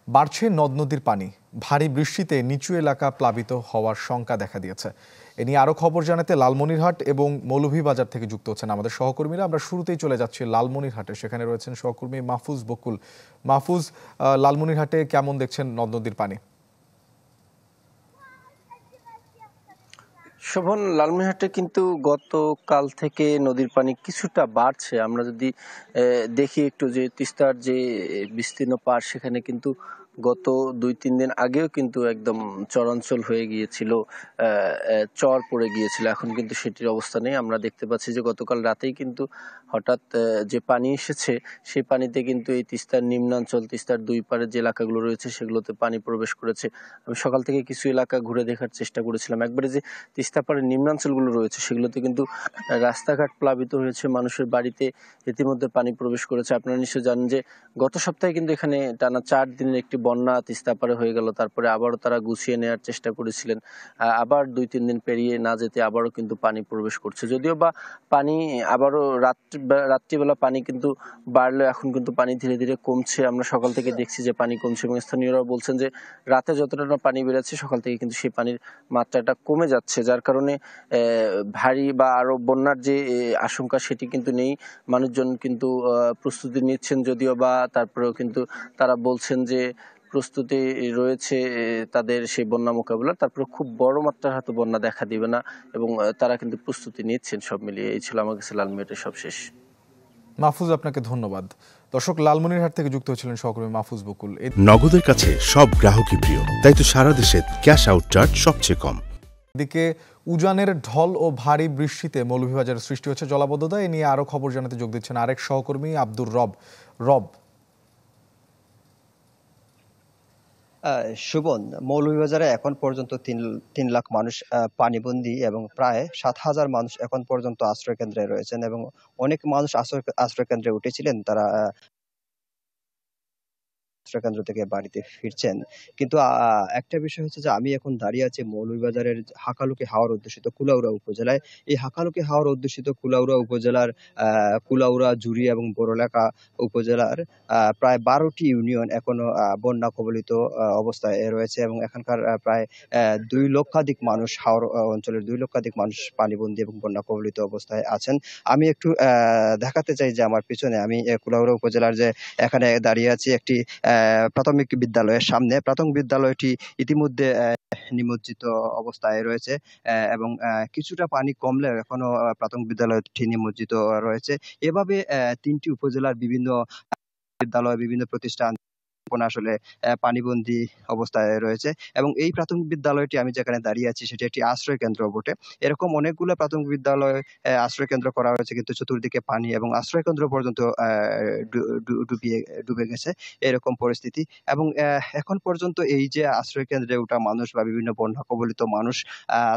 বাড়ছে নদ নদীর পানি, ভারী বৃষ্টিতে নিচু এলাকা প্লাবিত হওয়ার শঙ্কা দেখা দিয়েছে। এ নিয়ে আরো খবর জানাতে লালমনিরহাট এবং মৌলভীবাজার থেকে যুক্ত হচ্ছেন আমাদের সহকর্মীরা। আমরা শুরুতেই চলে যাচ্ছি লালমনিরহাটে, সেখানে রয়েছেন সহকর্মী মাহফুজ বকুল। মাহফুজ, লালমনিরহাটে কেমন দেখছেন নদ নদীর পানি? শোভন, লালমনিরহাটে কিন্তু গতকাল থেকে নদীর পানি কিছুটা বাড়ছে। আমরা যদি দেখি একটু যে তিস্তার যে বিস্তীর্ণ পাড়, সেখানে কিন্তু গত ২-৩ দিন আগেও কিন্তু একদম চরাঞ্চল হয়ে গিয়েছিল, চর পড়ে গিয়েছিল। এখন কিন্তু সেটির অবস্থা নেই। আমরা দেখতে পাচ্ছি যে গতকাল রাতেই কিন্তু হঠাৎ যে পানি এসেছে, সেই পানিতে কিন্তু এই তিস্তার নিম্নাঞ্চল, তিস্তার দুই পাড়ের যে এলাকাগুলো রয়েছে সেগুলোতে পানি প্রবেশ করেছে। আমি সকাল থেকে কিছু এলাকা ঘুরে দেখার চেষ্টা করেছিলাম। একবারে যে তিস্তা পাড়ের নিম্নাঞ্চলগুলো রয়েছে সেগুলোতে কিন্তু রাস্তাঘাট প্লাবিত হয়েছে, মানুষের বাড়িতে ইতিমধ্যে পানি প্রবেশ করেছে। আপনারা নিশ্চয়ই জানেন যে গত সপ্তাহে কিন্তু এখানে টানা ৪ দিনের একটি বন্যা তিস্তা পাড়ে হয়ে গেল। তারপরে আবারও তারা গুছিয়ে নেওয়ার চেষ্টা করেছিলেন, আবার ২-৩ দিন পেরিয়ে না যেতে আবারও কিন্তু পানি প্রবেশ করছে। যদিও বা পানি আবারও রাত্রিবেলা পানি কিন্তু বাড়লে এখন কিন্তু পানি ধীরে ধীরে কমছে। আমরা সকাল থেকে দেখছি যে পানি কমছে, এবং স্থানীয়রা বলছেন যে রাতে যতটা না পানি বেড়েছে সকাল থেকে কিন্তু সেই পানির মাত্রাটা কমে যাচ্ছে, যার কারণে ভারী বা আরো বন্যার যে আশঙ্কা সেটি কিন্তু নেই। মানুষজন কিন্তু প্রস্তুতি নিচ্ছেন যদিও বা, তারপরেও কিন্তু তারা বলছেন যে প্রস্তুতি রয়েছে তাদের সেই বন্যা মোকাবিলার। তারপরে খুব বড় মাত্রার হয়তো বন্যা দেখা দিবে না, এবং তারা কিন্তু প্রস্তুতি নিচ্ছেন। সব মিলিয়ে এই ছিল আমার কাছে লালমনিরহাটের সবশেষ। মাহফুজ, আপনাকে ধন্যবাদ। দর্শক, লালমনিরহাট থেকে যুক্ত হয়েছিলেন সহকর্মী মাহফুজ বকুল। নগদের কাছে সব গ্রাহকই প্রিয়, তাই তো সারা দেশে ক্যাশ আউট চার্জ সবচেয়ে কম। এদিকে উজানের ঢল ও ভারী বৃষ্টিতে মৌলভীবাজারে সৃষ্টি হচ্ছে জলাবদ্ধতা। এ নিয়ে আরো খবর জানাতে যোগ দিচ্ছেন আরেক সহকর্মী আব্দুর রব। রব, সুবন, মৌলভীবাজারে এখন পর্যন্ত তিন লাখ মানুষ পানিবন্দী এবং প্রায় ৭,০০০ মানুষ এখন পর্যন্ত আশ্রয় কেন্দ্রে রয়েছেন, এবং অনেক মানুষ আশ্রয় কেন্দ্রে উঠেছিলেন। তারা কেন্দ্র থেকে বাড়িতে ফিরছেন। কিন্তু একটা বিষয় হচ্ছে যে আমি এখন দাঁড়িয়ে আছি মৌলভীবাজারের হাকালুকি হাওর অধ্যুষিত কুলাউড়া উপজেলায়। এই হাকালুকি হাওর অধ্যুষিত কুলাউড়া উপজেলার কুলাউড়া, জুড়ি এবং বড়লেখা উপজেলার প্রায় ১২টি ইউনিয়ন এখনো বন্যা কবলিত অবস্থায় রয়েছে, এবং এখানকার প্রায় ২ লক্ষাধিক মানুষ, হাওর অঞ্চলের ২ লক্ষাধিক মানুষ পানিবন্দী এবং বন্যা কবলিত অবস্থায় আছেন। আমি একটু দেখাতে চাই যে আমার পিছনে আমি কুলাউড়া উপজেলার যে এখানে দাঁড়িয়ে আছি একটি প্রাথমিক বিদ্যালয়ের সামনে। প্রাথমিক বিদ্যালয়টি ইতিমধ্যে নিমজ্জিত অবস্থায় রয়েছে, এবং কিছুটা পানি কমলেও এখনো প্রাথমিক বিদ্যালয়টি নিমজ্জিত রয়েছে। এভাবে ৩টি উপজেলার বিভিন্ন বিদ্যালয়, বিভিন্ন প্রতিষ্ঠান আসলে পানিবন্দী অবস্থায় রয়েছে, এবং এই প্রাথমিক বিদ্যালয়টি আমি যেখানে দাঁড়িয়ে আছি সেটি একটি আশ্রয় কেন্দ্র বটে। এরকম অনেকগুলো প্রাথমিক বিদ্যালয় আশ্রয় কেন্দ্র করা হয়েছে, কিন্তু চতুর্দিকে পানি এবং আশ্রয় কেন্দ্র পর্যন্ত ডুবে গেছে, এরকম পরিস্থিতি। এবং এখন পর্যন্ত এই যে আশ্রয় কেন্দ্রে ওঠা মানুষ বা বিভিন্ন বন্যা কবলিত মানুষ,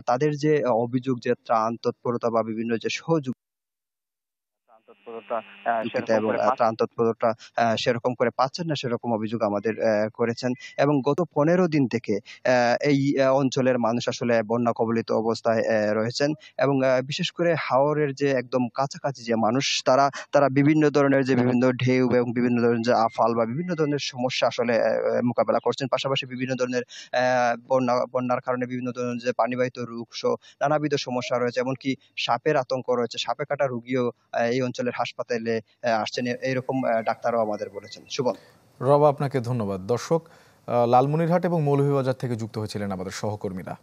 তাদের যে অভিযোগ যে ত্রাণ তৎপরতা বা বিভিন্ন যে সহযোগিতা এবং ত্রাণ তৎপরতা সেরকম করে পাচ্ছেন না, সেরকম অভিযোগ আমাদের করেছেন। এবং গত ১৫ দিন থেকে এই অঞ্চলের মানুষ আসলে বন্যা কবলিত অবস্থায় রয়েছেন, এবং বিশেষ করে হাওরের যে একদম কাছাকাছি যে মানুষ, তারা বিভিন্ন ধরনের যে বিভিন্ন ঢেউ এবং বিভিন্ন ধরনের যে আফাল বা বিভিন্ন ধরনের সমস্যা আসলে মোকাবেলা করছেন। পাশাপাশি বিভিন্ন ধরনের বন্যার কারণে বিভিন্ন ধরনের যে পানিবাহিত রোগ সহ নানাবিধ সমস্যা রয়েছে, এমনকি সাপের আতঙ্ক রয়েছে। সাপে কাটা রোগীও এই অঞ্চলের হাসপাতালে আসছেন, এইরকম ডাক্তারও আমাদের বলেছেন। সুবল। রব, আপনাকে ধন্যবাদ। দর্শক, লালমনিরহাট এবং মৌলভীবাজার থেকে যুক্ত হয়েছিলেন আমাদের সহকর্মীরা।